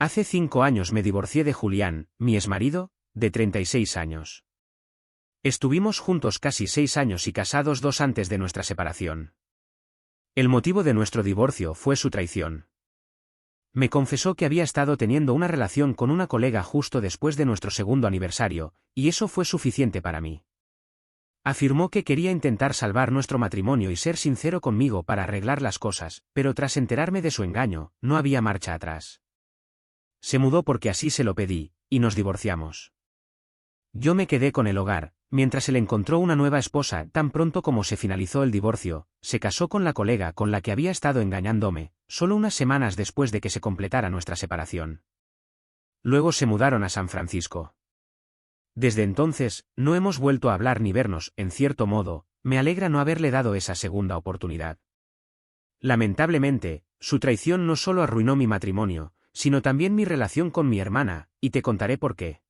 Hace 5 años me divorcié de Julián, mi exmarido, de 36 años. Estuvimos juntos casi 6 años y casados 2 antes de nuestra separación. El motivo de nuestro divorcio fue su traición. Me confesó que había estado teniendo una relación con una colega justo después de nuestro segundo aniversario, y eso fue suficiente para mí. Afirmó que quería intentar salvar nuestro matrimonio y ser sincero conmigo para arreglar las cosas, pero tras enterarme de su engaño, no había marcha atrás. Se mudó porque así se lo pedí, y nos divorciamos. Yo me quedé con el hogar, mientras él encontró una nueva esposa. Tan pronto como se finalizó el divorcio, se casó con la colega con la que había estado engañándome, solo unas semanas después de que se completara nuestra separación. Luego se mudaron a San Francisco. Desde entonces, no hemos vuelto a hablar ni vernos. En cierto modo, me alegra no haberle dado esa segunda oportunidad. Lamentablemente, su traición no solo arruinó mi matrimonio, sino también mi relación con mi hermana, y te contaré por qué.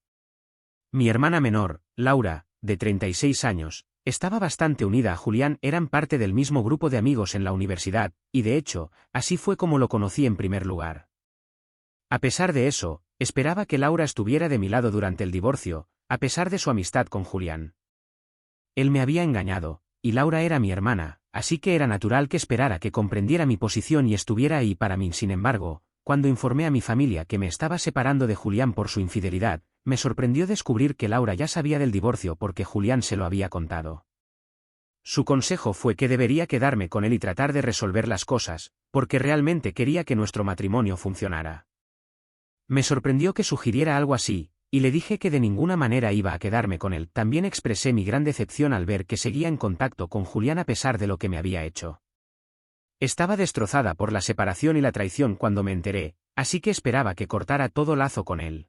Mi hermana menor, Laura, de 36 años, estaba bastante unida a Julián. Eran parte del mismo grupo de amigos en la universidad, y de hecho, así fue como lo conocí en primer lugar. A pesar de eso, esperaba que Laura estuviera de mi lado durante el divorcio, a pesar de su amistad con Julián. Él me había engañado, y Laura era mi hermana, así que era natural que esperara que comprendiera mi posición y estuviera ahí para mí. Sin embargo, cuando informé a mi familia que me estaba separando de Julián por su infidelidad, me sorprendió descubrir que Laura ya sabía del divorcio porque Julián se lo había contado. Su consejo fue que debería quedarme con él y tratar de resolver las cosas, porque realmente quería que nuestro matrimonio funcionara. Me sorprendió que sugiriera algo así, y le dije que de ninguna manera iba a quedarme con él. También expresé mi gran decepción al ver que seguía en contacto con Julián a pesar de lo que me había hecho. Estaba destrozada por la separación y la traición cuando me enteré, así que esperaba que cortara todo lazo con él.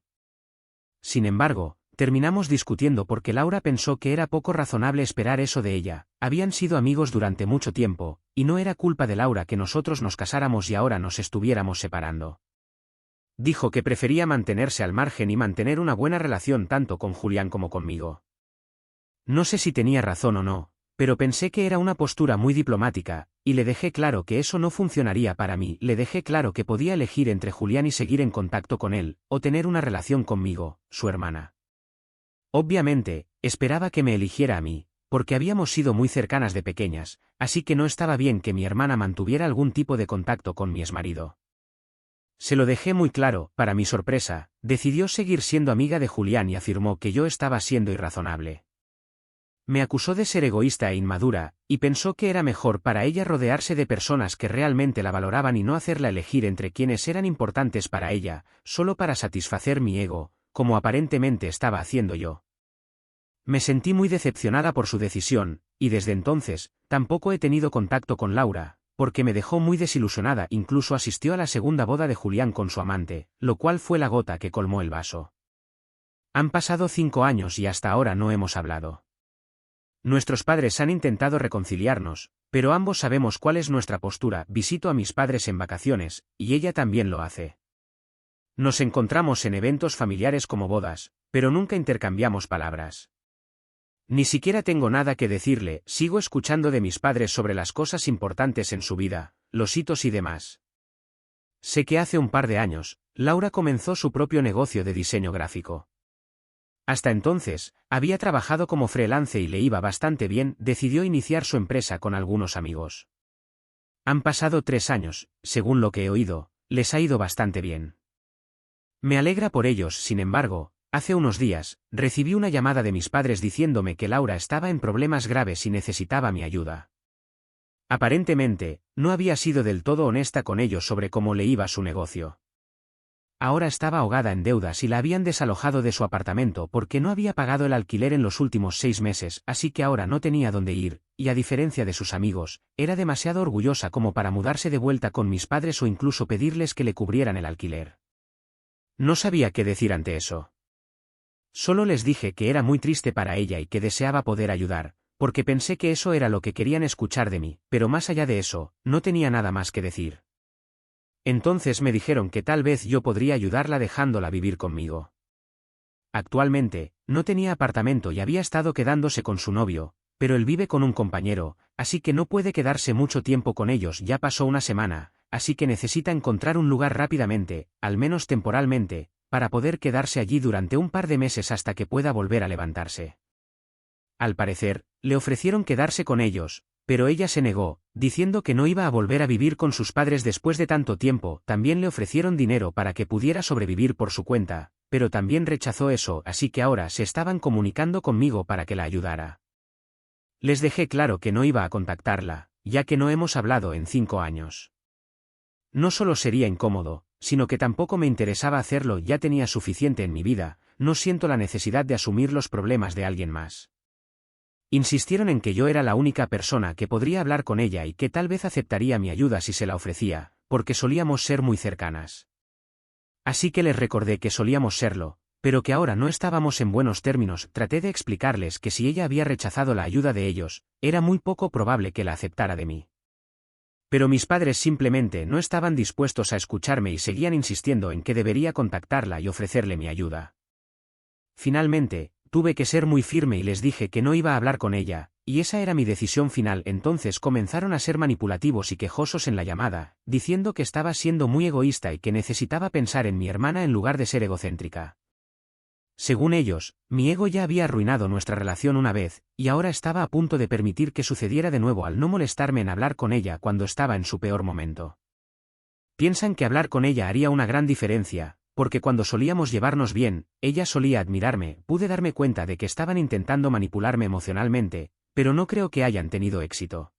Sin embargo, terminamos discutiendo porque Laura pensó que era poco razonable esperar eso de ella. Habían sido amigos durante mucho tiempo, y no era culpa de Laura que nosotros nos casáramos y ahora nos estuviéramos separando. Dijo que prefería mantenerse al margen y mantener una buena relación tanto con Julián como conmigo. No sé si tenía razón o no, pero pensé que era una postura muy diplomática, y le dejé claro que eso no funcionaría para mí. Le dejé claro que podía elegir entre Julián y seguir en contacto con él, o tener una relación conmigo, su hermana. Obviamente, esperaba que me eligiera a mí, porque habíamos sido muy cercanas de pequeñas, así que no estaba bien que mi hermana mantuviera algún tipo de contacto con mi exmarido. Se lo dejé muy claro. Para mi sorpresa, decidió seguir siendo amiga de Julián y afirmó que yo estaba siendo irrazonable. Me acusó de ser egoísta e inmadura, y pensó que era mejor para ella rodearse de personas que realmente la valoraban y no hacerla elegir entre quienes eran importantes para ella, solo para satisfacer mi ego, como aparentemente estaba haciendo yo. Me sentí muy decepcionada por su decisión, y desde entonces, tampoco he tenido contacto con Laura, porque me dejó muy desilusionada. Incluso asistió a la segunda boda de Julián con su amante, lo cual fue la gota que colmó el vaso. Han pasado 5 años y hasta ahora no hemos hablado. Nuestros padres han intentado reconciliarnos, pero ambos sabemos cuál es nuestra postura. Visito a mis padres en vacaciones, y ella también lo hace. Nos encontramos en eventos familiares como bodas, pero nunca intercambiamos palabras. Ni siquiera tengo nada que decirle. Sigo escuchando de mis padres sobre las cosas importantes en su vida, los hitos y demás. Sé que hace un par de años, Laura comenzó su propio negocio de diseño gráfico. Hasta entonces, había trabajado como freelance y le iba bastante bien. Decidió iniciar su empresa con algunos amigos. Han pasado 3 años, según lo que he oído, les ha ido bastante bien. Me alegra por ellos. Sin embargo, hace unos días, recibí una llamada de mis padres diciéndome que Laura estaba en problemas graves y necesitaba mi ayuda. Aparentemente, no había sido del todo honesta con ellos sobre cómo le iba su negocio. Ahora estaba ahogada en deudas y la habían desalojado de su apartamento porque no había pagado el alquiler en los últimos 6 meses, así que ahora no tenía dónde ir, y a diferencia de sus amigos, era demasiado orgullosa como para mudarse de vuelta con mis padres o incluso pedirles que le cubrieran el alquiler. No sabía qué decir ante eso. Solo les dije que era muy triste para ella y que deseaba poder ayudar, porque pensé que eso era lo que querían escuchar de mí, pero más allá de eso, no tenía nada más que decir. Entonces me dijeron que tal vez yo podría ayudarla dejándola vivir conmigo. Actualmente, no tenía apartamento y había estado quedándose con su novio, pero él vive con un compañero, así que no puede quedarse mucho tiempo con ellos. Ya pasó una semana, así que necesita encontrar un lugar rápidamente, al menos temporalmente, para poder quedarse allí durante un par de meses hasta que pueda volver a levantarse. Al parecer, le ofrecieron quedarse con ellos, pero ella se negó, diciendo que no iba a volver a vivir con sus padres después de tanto tiempo. También le ofrecieron dinero para que pudiera sobrevivir por su cuenta, pero también rechazó eso, así que ahora se estaban comunicando conmigo para que la ayudara. Les dejé claro que no iba a contactarla, ya que no hemos hablado en 5 años. No solo sería incómodo, sino que tampoco me interesaba hacerlo, ya tenía suficiente en mi vida, no siento la necesidad de asumir los problemas de alguien más. Insistieron en que yo era la única persona que podría hablar con ella y que tal vez aceptaría mi ayuda si se la ofrecía, porque solíamos ser muy cercanas. Así que les recordé que solíamos serlo, pero que ahora no estábamos en buenos términos. Traté de explicarles que si ella había rechazado la ayuda de ellos, era muy poco probable que la aceptara de mí. Pero mis padres simplemente no estaban dispuestos a escucharme y seguían insistiendo en que debería contactarla y ofrecerle mi ayuda. Finalmente, tuve que ser muy firme y les dije que no iba a hablar con ella, y esa era mi decisión final. Entonces comenzaron a ser manipulativos y quejosos en la llamada, diciendo que estaba siendo muy egoísta y que necesitaba pensar en mi hermana en lugar de ser egocéntrica. Según ellos, mi ego ya había arruinado nuestra relación una vez, y ahora estaba a punto de permitir que sucediera de nuevo al no molestarme en hablar con ella cuando estaba en su peor momento. Piensan que hablar con ella haría una gran diferencia, porque cuando solíamos llevarnos bien, ella solía admirarme. Pude darme cuenta de que estaban intentando manipularme emocionalmente, pero no creo que hayan tenido éxito.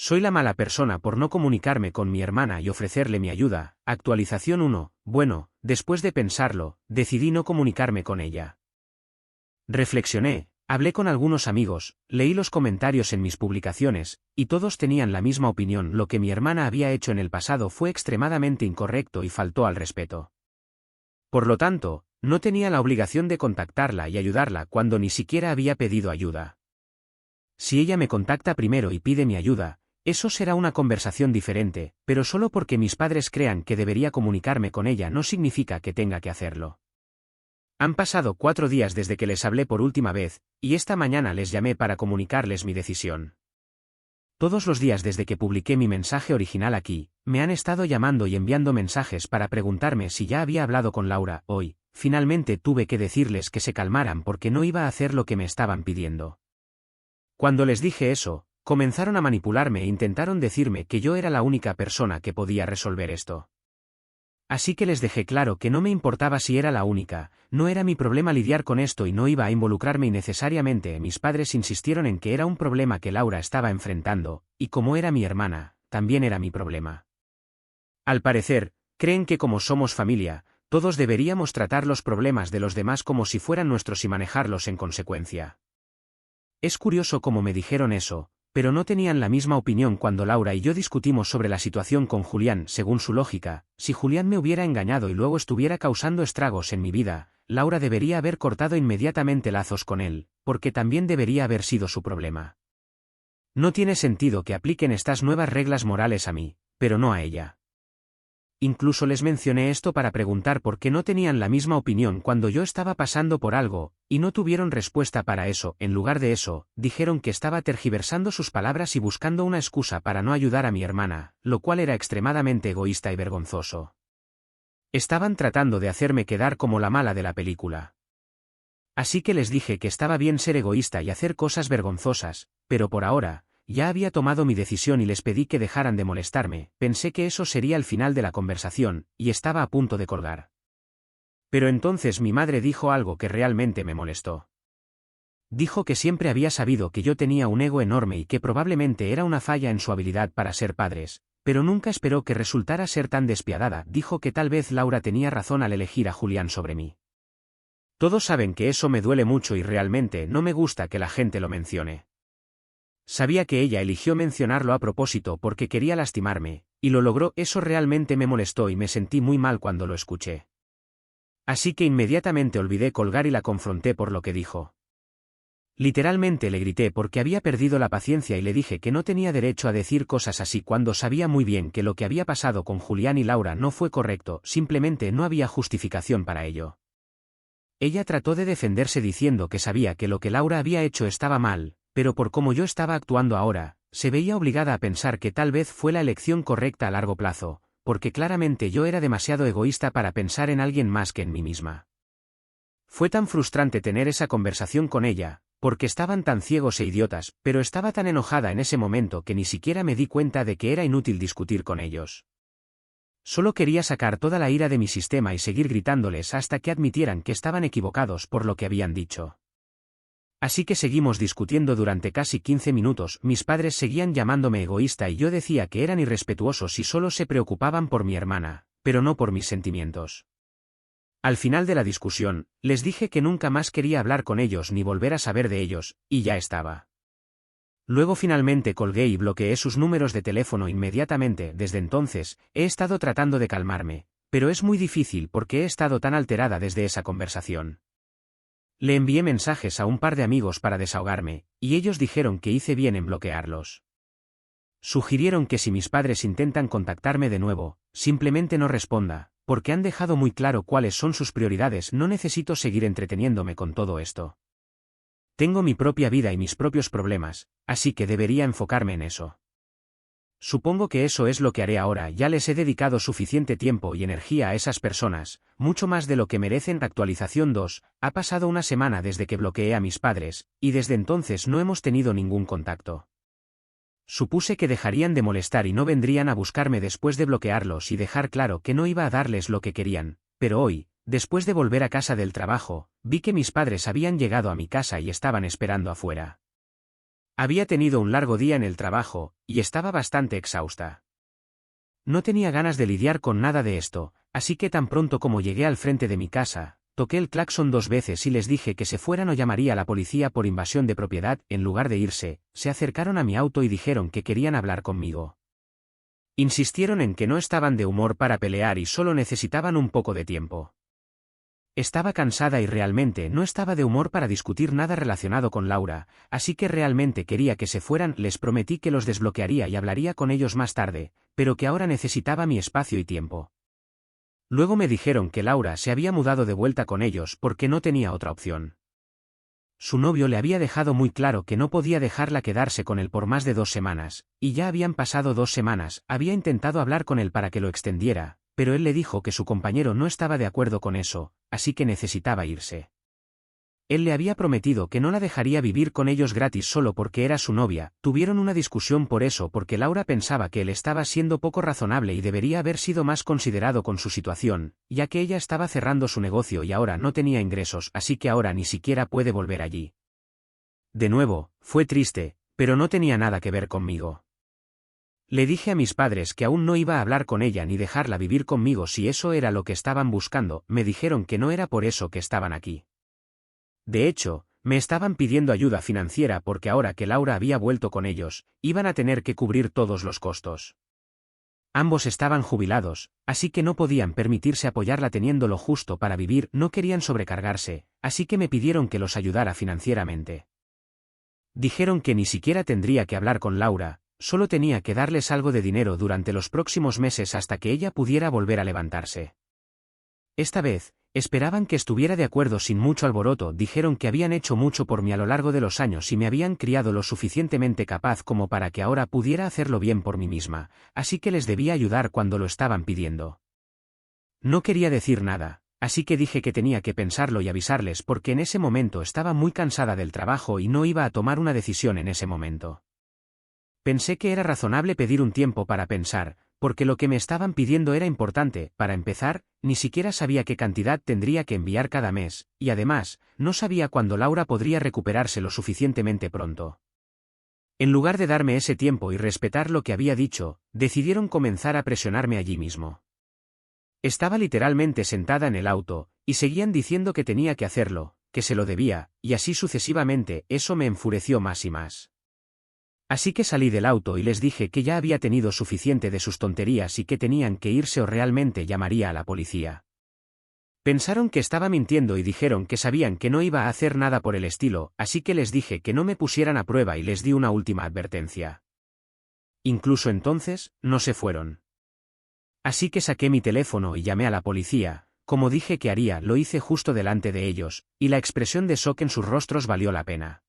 Soy la mala persona por no comunicarme con mi hermana y ofrecerle mi ayuda. Actualización 1. Bueno, después de pensarlo, decidí no comunicarme con ella. Reflexioné, hablé con algunos amigos, leí los comentarios en mis publicaciones, y todos tenían la misma opinión. Lo que mi hermana había hecho en el pasado fue extremadamente incorrecto y faltó al respeto. Por lo tanto, no tenía la obligación de contactarla y ayudarla cuando ni siquiera había pedido ayuda. Si ella me contacta primero y pide mi ayuda, eso será una conversación diferente, pero solo porque mis padres crean que debería comunicarme con ella no significa que tenga que hacerlo. Han pasado 4 días desde que les hablé por última vez, y esta mañana les llamé para comunicarles mi decisión. Todos los días desde que publiqué mi mensaje original aquí, me han estado llamando y enviando mensajes para preguntarme si ya había hablado con Laura. Hoy, finalmente tuve que decirles que se calmaran porque no iba a hacer lo que me estaban pidiendo. Cuando les dije eso, comenzaron a manipularme e intentaron decirme que yo era la única persona que podía resolver esto. Así que les dejé claro que no me importaba si era la única, no era mi problema lidiar con esto y no iba a involucrarme innecesariamente. Mis padres insistieron en que era un problema que Laura estaba enfrentando, y como era mi hermana, también era mi problema. Al parecer, creen que como somos familia, todos deberíamos tratar los problemas de los demás como si fueran nuestros y manejarlos en consecuencia. Es curioso cómo me dijeron eso, pero no tenían la misma opinión cuando Laura y yo discutimos sobre la situación con Julián. Según su lógica, si Julián me hubiera engañado y luego estuviera causando estragos en mi vida, Laura debería haber cortado inmediatamente lazos con él, porque también debería haber sido su problema. No tiene sentido que apliquen estas nuevas reglas morales a mí, pero no a ella. Incluso les mencioné esto para preguntar por qué no tenían la misma opinión cuando yo estaba pasando por algo, y no tuvieron respuesta para eso. En lugar de eso, dijeron que estaba tergiversando sus palabras y buscando una excusa para no ayudar a mi hermana, lo cual era extremadamente egoísta y vergonzoso. Estaban tratando de hacerme quedar como la mala de la película. Así que les dije que estaba bien ser egoísta y hacer cosas vergonzosas, pero por ahora, ya había tomado mi decisión y les pedí que dejaran de molestarme. Pensé que eso sería el final de la conversación, y estaba a punto de colgar. Pero entonces mi madre dijo algo que realmente me molestó. Dijo que siempre había sabido que yo tenía un ego enorme y que probablemente era una falla en su habilidad para ser padres, pero nunca esperó que resultara ser tan despiadada. Dijo que tal vez Laura tenía razón al elegir a Julián sobre mí. Todos saben que eso me duele mucho y realmente no me gusta que la gente lo mencione. Sabía que ella eligió mencionarlo a propósito porque quería lastimarme, y lo logró. Eso realmente me molestó y me sentí muy mal cuando lo escuché. Así que inmediatamente olvidé colgar y la confronté por lo que dijo. Literalmente le grité porque había perdido la paciencia y le dije que no tenía derecho a decir cosas así cuando sabía muy bien que lo que había pasado con Julián y Laura no fue correcto, simplemente no había justificación para ello. Ella trató de defenderse diciendo que sabía que lo que Laura había hecho estaba mal, pero por cómo yo estaba actuando ahora, se veía obligada a pensar que tal vez fue la elección correcta a largo plazo, porque claramente yo era demasiado egoísta para pensar en alguien más que en mí misma. Fue tan frustrante tener esa conversación con ella, porque estaban tan ciegos e idiotas, pero estaba tan enojada en ese momento que ni siquiera me di cuenta de que era inútil discutir con ellos. Solo quería sacar toda la ira de mi sistema y seguir gritándoles hasta que admitieran que estaban equivocados por lo que habían dicho. Así que seguimos discutiendo durante casi 15 minutos, mis padres seguían llamándome egoísta y yo decía que eran irrespetuosos y solo se preocupaban por mi hermana, pero no por mis sentimientos. Al final de la discusión, les dije que nunca más quería hablar con ellos ni volver a saber de ellos, y ya estaba. Luego finalmente colgué y bloqueé sus números de teléfono inmediatamente. Desde entonces, he estado tratando de calmarme, pero es muy difícil porque he estado tan alterada desde esa conversación. Le envié mensajes a un par de amigos para desahogarme, y ellos dijeron que hice bien en bloquearlos. Sugirieron que si mis padres intentan contactarme de nuevo, simplemente no responda, porque han dejado muy claro cuáles son sus prioridades. No necesito seguir entreteniéndome con todo esto. Tengo mi propia vida y mis propios problemas, así que debería enfocarme en eso. Supongo que eso es lo que haré ahora. Ya les he dedicado suficiente tiempo y energía a esas personas, mucho más de lo que merecen. Actualización 2, ha pasado una semana desde que bloqueé a mis padres, y desde entonces no hemos tenido ningún contacto. Supuse que dejarían de molestar y no vendrían a buscarme después de bloquearlos y dejar claro que no iba a darles lo que querían, pero hoy, después de volver a casa del trabajo, vi que mis padres habían llegado a mi casa y estaban esperando afuera. Había tenido un largo día en el trabajo, y estaba bastante exhausta. No tenía ganas de lidiar con nada de esto, así que tan pronto como llegué al frente de mi casa, toqué el claxon 2 veces y les dije que se fueran o llamaría a la policía por invasión de propiedad. En lugar de irse, se acercaron a mi auto y dijeron que querían hablar conmigo. Insistieron en que no estaban de humor para pelear y solo necesitaban un poco de tiempo. Estaba cansada y realmente no estaba de humor para discutir nada relacionado con Laura, así que realmente quería que se fueran. Les prometí que los desbloquearía y hablaría con ellos más tarde, pero que ahora necesitaba mi espacio y tiempo. Luego me dijeron que Laura se había mudado de vuelta con ellos porque no tenía otra opción. Su novio le había dejado muy claro que no podía dejarla quedarse con él por más de 2 semanas, y ya habían pasado 2 semanas. Había intentado hablar con él para que lo extendiera, pero él le dijo que su compañero no estaba de acuerdo con eso, así que necesitaba irse. Él le había prometido que no la dejaría vivir con ellos gratis solo porque era su novia. Tuvieron una discusión por eso porque Laura pensaba que él estaba siendo poco razonable y debería haber sido más considerado con su situación, ya que ella estaba cerrando su negocio y ahora no tenía ingresos, así que ahora ni siquiera puede volver allí. De nuevo, fue triste, pero no tenía nada que ver conmigo. Le dije a mis padres que aún no iba a hablar con ella ni dejarla vivir conmigo si eso era lo que estaban buscando. Me dijeron que no era por eso que estaban aquí. De hecho, me estaban pidiendo ayuda financiera porque ahora que Laura había vuelto con ellos, iban a tener que cubrir todos los costos. Ambos estaban jubilados, así que no podían permitirse apoyarla teniendo lo justo para vivir. No querían sobrecargarse, así que me pidieron que los ayudara financieramente. Dijeron que ni siquiera tendría que hablar con Laura, solo tenía que darles algo de dinero durante los próximos meses hasta que ella pudiera volver a levantarse. Esta vez, esperaban que estuviera de acuerdo sin mucho alboroto. Dijeron que habían hecho mucho por mí a lo largo de los años y me habían criado lo suficientemente capaz como para que ahora pudiera hacerlo bien por mí misma, así que les debía ayudar cuando lo estaban pidiendo. No quería decir nada, así que dije que tenía que pensarlo y avisarles porque en ese momento estaba muy cansada del trabajo y no iba a tomar una decisión en ese momento. Pensé que era razonable pedir un tiempo para pensar, porque lo que me estaban pidiendo era importante. Para empezar, ni siquiera sabía qué cantidad tendría que enviar cada mes, y además, no sabía cuándo Laura podría recuperarse lo suficientemente pronto. En lugar de darme ese tiempo y respetar lo que había dicho, decidieron comenzar a presionarme allí mismo. Estaba literalmente sentada en el auto, y seguían diciendo que tenía que hacerlo, que se lo debía, y así sucesivamente. Eso me enfureció más y más. Así que salí del auto y les dije que ya había tenido suficiente de sus tonterías y que tenían que irse o realmente llamaría a la policía. Pensaron que estaba mintiendo y dijeron que sabían que no iba a hacer nada por el estilo, así que les dije que no me pusieran a prueba y les di una última advertencia. Incluso entonces, no se fueron. Así que saqué mi teléfono y llamé a la policía. Como dije que haría, lo hice justo delante de ellos, y la expresión de shock en sus rostros valió la pena.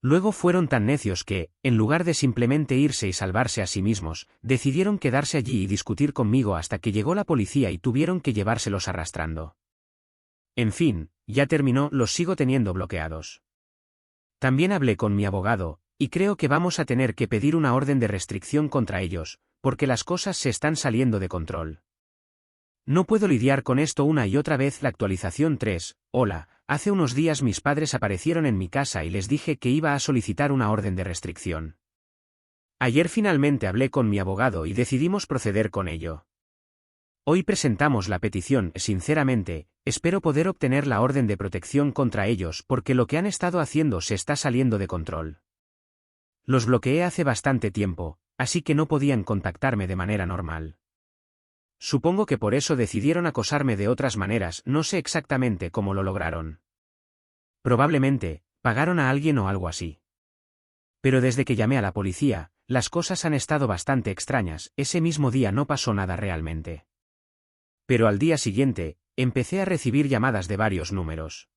Luego fueron tan necios que, en lugar de simplemente irse y salvarse a sí mismos, decidieron quedarse allí y discutir conmigo hasta que llegó la policía y tuvieron que llevárselos arrastrando. En fin, ya terminó, los sigo teniendo bloqueados. También hablé con mi abogado, y creo que vamos a tener que pedir una orden de restricción contra ellos, porque las cosas se están saliendo de control. No puedo lidiar con esto una y otra vez. La actualización 3. Hola, hace unos días mis padres aparecieron en mi casa y les dije que iba a solicitar una orden de restricción. Ayer finalmente hablé con mi abogado y decidimos proceder con ello. Hoy presentamos la petición. Sinceramente, espero poder obtener la orden de protección contra ellos porque lo que han estado haciendo se está saliendo de control. Los bloqueé hace bastante tiempo, así que no podían contactarme de manera normal. Supongo que por eso decidieron acosarme de otras maneras, no sé exactamente cómo lo lograron. Probablemente, pagaron a alguien o algo así. Pero desde que llamé a la policía, las cosas han estado bastante extrañas. Ese mismo día no pasó nada realmente. Pero al día siguiente, empecé a recibir llamadas de varios números.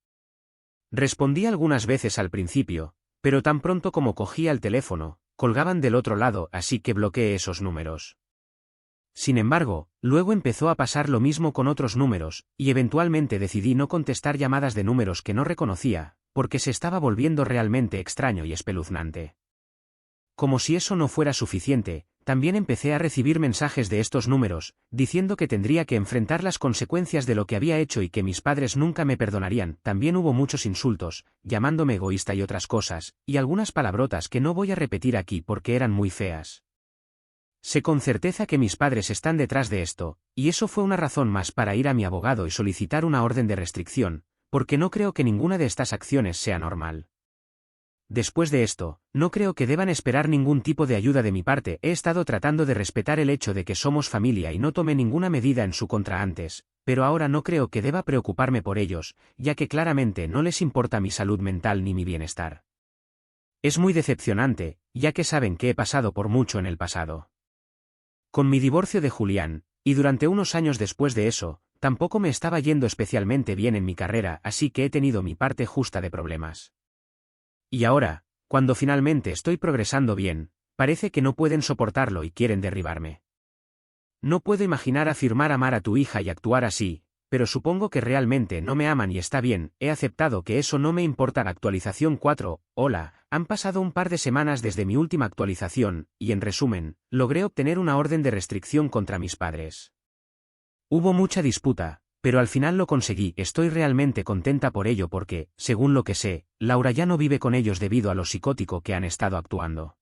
Respondí algunas veces al principio, pero tan pronto como cogía el teléfono, colgaban del otro lado, así que bloqueé esos números. Sin embargo, luego empezó a pasar lo mismo con otros números, y eventualmente decidí no contestar llamadas de números que no reconocía, porque se estaba volviendo realmente extraño y espeluznante. Como si eso no fuera suficiente, también empecé a recibir mensajes de estos números, diciendo que tendría que enfrentar las consecuencias de lo que había hecho y que mis padres nunca me perdonarían. También hubo muchos insultos, llamándome egoísta y otras cosas, y algunas palabrotas que no voy a repetir aquí porque eran muy feas. Sé con certeza que mis padres están detrás de esto, y eso fue una razón más para ir a mi abogado y solicitar una orden de restricción, porque no creo que ninguna de estas acciones sea normal. Después de esto, no creo que deban esperar ningún tipo de ayuda de mi parte. He estado tratando de respetar el hecho de que somos familia y no tomé ninguna medida en su contra antes, pero ahora no creo que deba preocuparme por ellos, ya que claramente no les importa mi salud mental ni mi bienestar. Es muy decepcionante, ya que saben que he pasado por mucho en el pasado. Con mi divorcio de Julián, y durante unos años después de eso, tampoco me estaba yendo especialmente bien en mi carrera, así que he tenido mi parte justa de problemas. Y ahora, cuando finalmente estoy progresando bien, parece que no pueden soportarlo y quieren derribarme. No puedo imaginar afirmar amar a tu hija y actuar así, pero supongo que realmente no me aman y está bien. He aceptado que eso no me importa. La actualización 4. Hola, han pasado un par de semanas desde mi última actualización, y en resumen, logré obtener una orden de restricción contra mis padres. Hubo mucha disputa, pero al final lo conseguí. Estoy realmente contenta por ello porque, según lo que sé, Laura ya no vive con ellos debido a lo psicótico que han estado actuando.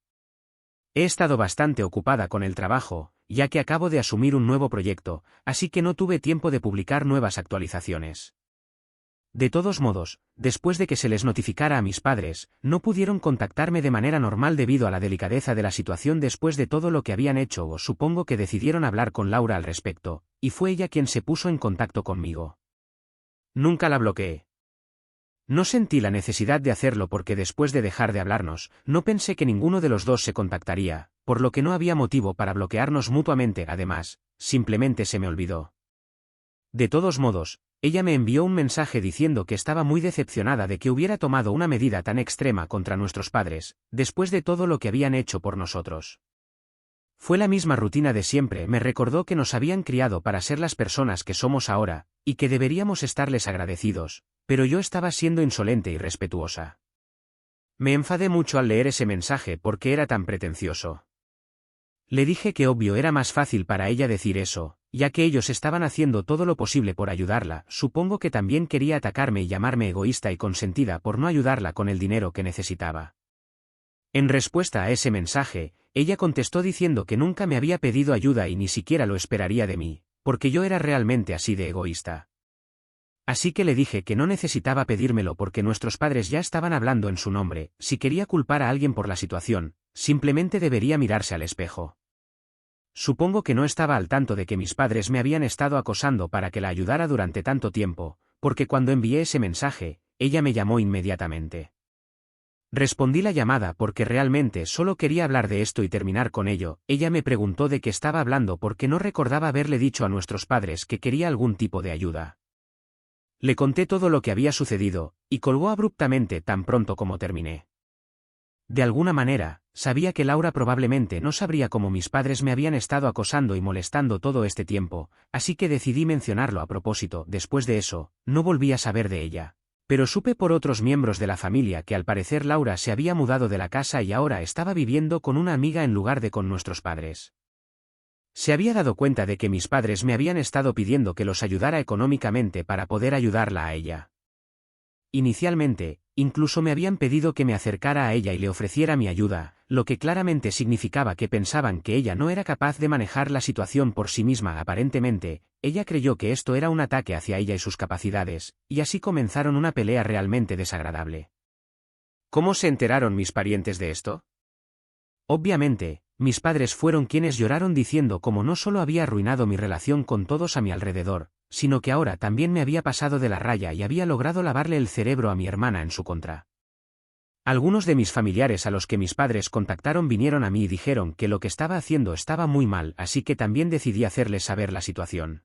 He estado bastante ocupada con el trabajo, ya que acabo de asumir un nuevo proyecto, así que no tuve tiempo de publicar nuevas actualizaciones. De todos modos, después de que se les notificara a mis padres, no pudieron contactarme de manera normal debido a la delicadeza de la situación después de todo lo que habían hecho, o supongo que decidieron hablar con Laura al respecto, y fue ella quien se puso en contacto conmigo. Nunca la bloqueé. No sentí la necesidad de hacerlo porque después de dejar de hablarnos, no pensé que ninguno de los dos se contactaría, por lo que no había motivo para bloquearnos mutuamente. Además, simplemente se me olvidó. De todos modos, ella me envió un mensaje diciendo que estaba muy decepcionada de que hubiera tomado una medida tan extrema contra nuestros padres, después de todo lo que habían hecho por nosotros. Fue la misma rutina de siempre. Me recordó que nos habían criado para ser las personas que somos ahora, y que deberíamos estarles agradecidos, pero yo estaba siendo insolente y respetuosa. Me enfadé mucho al leer ese mensaje porque era tan pretencioso. Le dije que obvio era más fácil para ella decir eso, ya que ellos estaban haciendo todo lo posible por ayudarla. Supongo que también quería atacarme y llamarme egoísta y consentida por no ayudarla con el dinero que necesitaba. En respuesta a ese mensaje, ella contestó diciendo que nunca me había pedido ayuda y ni siquiera lo esperaría de mí, porque yo era realmente así de egoísta. Así que le dije que no necesitaba pedírmelo porque nuestros padres ya estaban hablando en su nombre. Si quería culpar a alguien por la situación, simplemente debería mirarse al espejo. Supongo que no estaba al tanto de que mis padres me habían estado acosando para que la ayudara durante tanto tiempo, porque cuando envié ese mensaje, ella me llamó inmediatamente. Respondí la llamada porque realmente solo quería hablar de esto y terminar con ello. Ella me preguntó de qué estaba hablando porque no recordaba haberle dicho a nuestros padres que quería algún tipo de ayuda. Le conté todo lo que había sucedido, y colgó abruptamente tan pronto como terminé. De alguna manera, sabía que Laura probablemente no sabría cómo mis padres me habían estado acosando y molestando todo este tiempo, así que decidí mencionarlo a propósito. Después de eso, no volví a saber de ella. Pero supe por otros miembros de la familia que al parecer Laura se había mudado de la casa y ahora estaba viviendo con una amiga en lugar de con nuestros padres. Se había dado cuenta de que mis padres me habían estado pidiendo que los ayudara económicamente para poder ayudarla a ella. Inicialmente, incluso me habían pedido que me acercara a ella y le ofreciera mi ayuda, lo que claramente significaba que pensaban que ella no era capaz de manejar la situación por sí misma. Aparentemente, ella creyó que esto era un ataque hacia ella y sus capacidades, y así comenzaron una pelea realmente desagradable. ¿Cómo se enteraron mis parientes de esto? Obviamente, mis padres fueron quienes lloraron diciendo cómo no solo había arruinado mi relación con todos a mi alrededor, sino que ahora también me había pasado de la raya y había logrado lavarle el cerebro a mi hermana en su contra. Algunos de mis familiares a los que mis padres contactaron vinieron a mí y dijeron que lo que estaba haciendo estaba muy mal, así que también decidí hacerles saber la situación.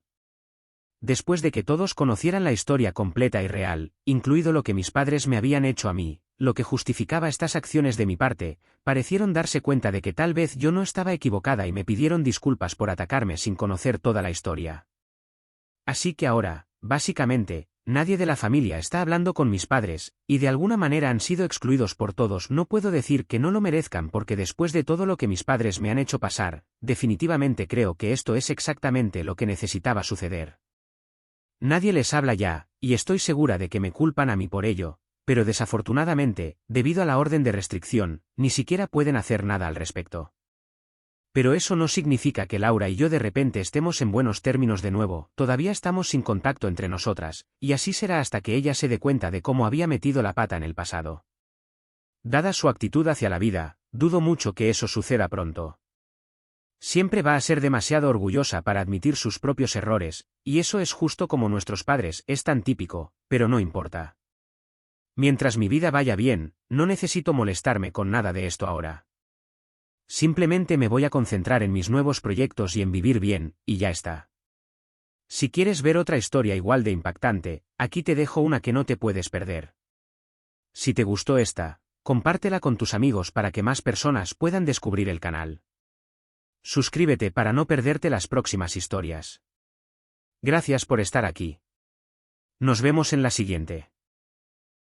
Después de que todos conocieran la historia completa y real, incluido lo que mis padres me habían hecho a mí, lo que justificaba estas acciones de mi parte, parecieron darse cuenta de que tal vez yo no estaba equivocada y me pidieron disculpas por atacarme sin conocer toda la historia. Así que ahora, básicamente, nadie de la familia está hablando con mis padres, y de alguna manera han sido excluidos por todos. No puedo decir que no lo merezcan porque después de todo lo que mis padres me han hecho pasar, definitivamente creo que esto es exactamente lo que necesitaba suceder. Nadie les habla ya, y estoy segura de que me culpan a mí por ello, pero desafortunadamente, debido a la orden de restricción, ni siquiera pueden hacer nada al respecto. Pero eso no significa que Laura y yo de repente estemos en buenos términos de nuevo, todavía estamos sin contacto entre nosotras, y así será hasta que ella se dé cuenta de cómo había metido la pata en el pasado. Dada su actitud hacia la vida, dudo mucho que eso suceda pronto. Siempre va a ser demasiado orgullosa para admitir sus propios errores, y eso es justo como nuestros padres, es tan típico, pero no importa. Mientras mi vida vaya bien, no necesito molestarme con nada de esto ahora. Simplemente me voy a concentrar en mis nuevos proyectos y en vivir bien, y ya está. Si quieres ver otra historia igual de impactante, aquí te dejo una que no te puedes perder. Si te gustó esta, compártela con tus amigos para que más personas puedan descubrir el canal. Suscríbete para no perderte las próximas historias. Gracias por estar aquí. Nos vemos en la siguiente.